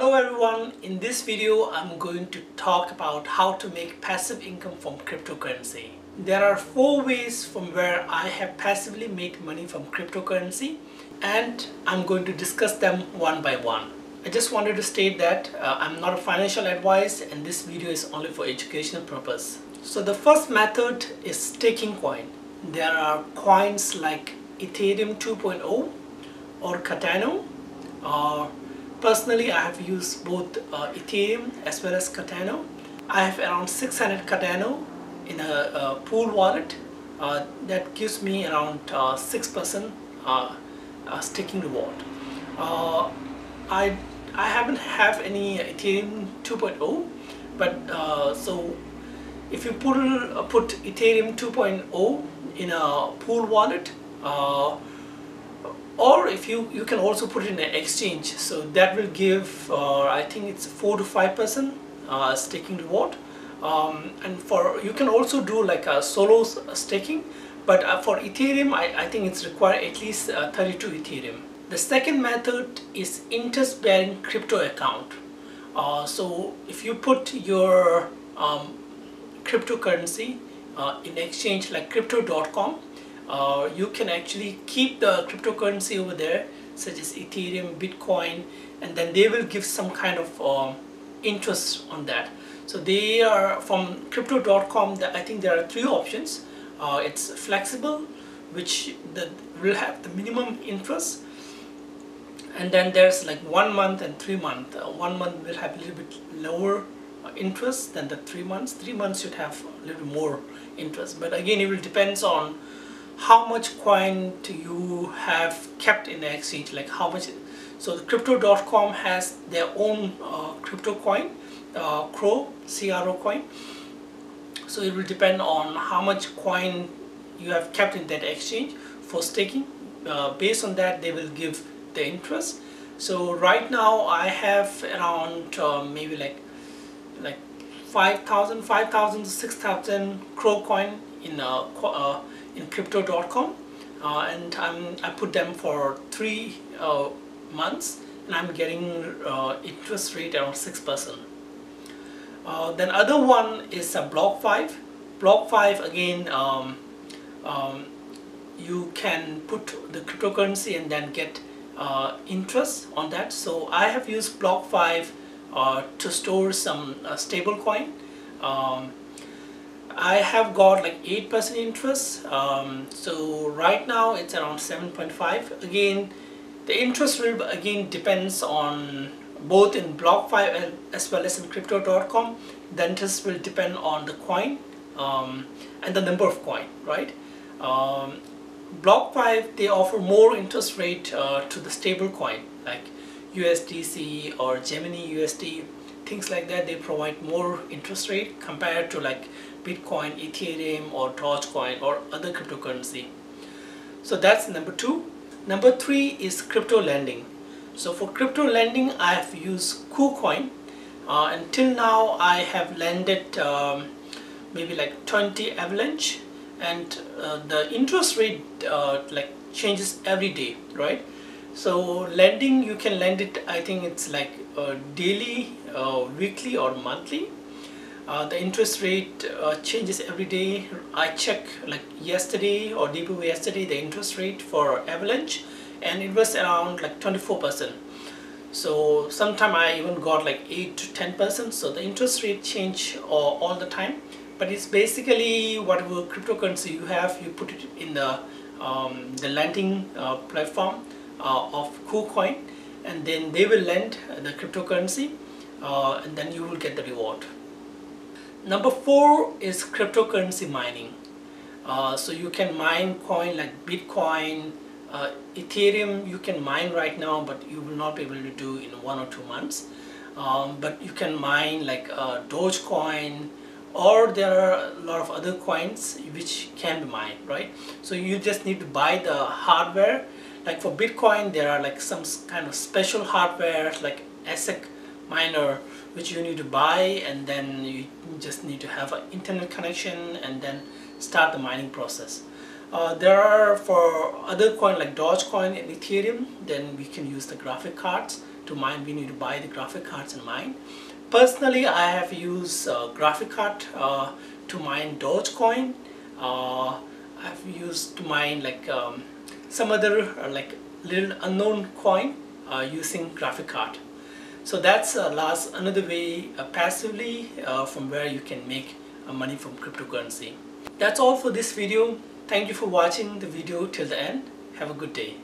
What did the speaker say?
Hello everyone, in this video I'm going to talk about how to make passive income from cryptocurrency. There are 4 ways from where I have passively made money from cryptocurrency, and I'm going to discuss them one by one. I just wanted to state that I'm not a financial advice and this video is only for educational purpose. So the first method is staking coin. There are coins like Ethereum 2.0 or Cardano. Personally, I have used both Ethereum as well as Cardano. I have around 600 Cardano in a pool wallet that gives me around 6% staking reward. I haven't have any Ethereum 2.0, but so if you put Ethereum 2.0 in a pool wallet, or if you can also put it in an exchange, so that will give I think it's 4 to 5% staking reward. And for you can also do like a solo staking, but for Ethereum I think it's required at least 32 Ethereum. The second method is interest bearing crypto account. So if you put your cryptocurrency in exchange like crypto.com, you can actually keep the cryptocurrency over there, such as Ethereum, Bitcoin, and then they will give some kind of interest on that. So they are from crypto.com. I think there are 3 options. It's flexible, which will have the minimum interest, and then there's like 1 month and 3 month. 1 month will have a little bit lower interest than the 3 months. 3 months should have a little more interest, but again it will depends on how much coin do you have kept in the exchange, like how much. So the crypto.com has their own crypto coin, CRO coin. So it will depend on how much coin you have kept in that exchange for staking. Based on that they will give the interest. So right now I have around maybe like 5,000 to 6,000 CRO coin in crypto.com, and I put them for 3 months, and I'm getting interest rate around 6%. Then other one is a BlockFi. BlockFi again, you can put the cryptocurrency and then get interest on that. So I have used BlockFi to store some stable coin. I have got like 8% interest. So right now it's around 7.5. Again, the interest will again depends on both in BlockFi as well as in crypto.com. The interest will depend on the coin and the number of coin, right? BlockFi, they offer more interest rate to the stable coin like USDC or Gemini USD, things like that. They provide more interest rate compared to like Bitcoin, Ethereum or Dogecoin or other cryptocurrency. So that's number 2. Number 3 is crypto lending. So for crypto lending I have used KuCoin. Until now I have lended maybe like 20 Avalanche, and the interest rate like changes every day, right? So lending, you can lend it, I think it's like daily, weekly or monthly. The interest rate changes every day. I check like yesterday or day before yesterday the interest rate for Avalanche, and it was around like 24%. So sometime I even got like 8 to 10%. So the interest rate change all the time, but it's basically whatever cryptocurrency you have, you put it in the lending platform of KuCoin, and then they will lend the cryptocurrency, and then you will get the reward. Number 4 is cryptocurrency mining. So you can mine coin like Bitcoin, Ethereum you can mine right now, but you will not be able to do in 1 or 2 months. But you can mine like Dogecoin, or there are a lot of other coins which can be mined, right? So you just need to buy the hardware. Like for Bitcoin there are like some kind of special hardware like ASIC miner which you need to buy, and then you just need to have an internet connection and then start the mining process. There are for other coin like Dogecoin and Ethereum, then we can use the graphic cards to mine, we need to buy the graphic cards and mine. Personally, I have used graphic card to mine Dogecoin. I've used to mine like some other like little unknown coin using graphic card. So that's another way passively from where you can make money from cryptocurrency. That's all for this video. Thank you for watching the video till the end. Have a good day.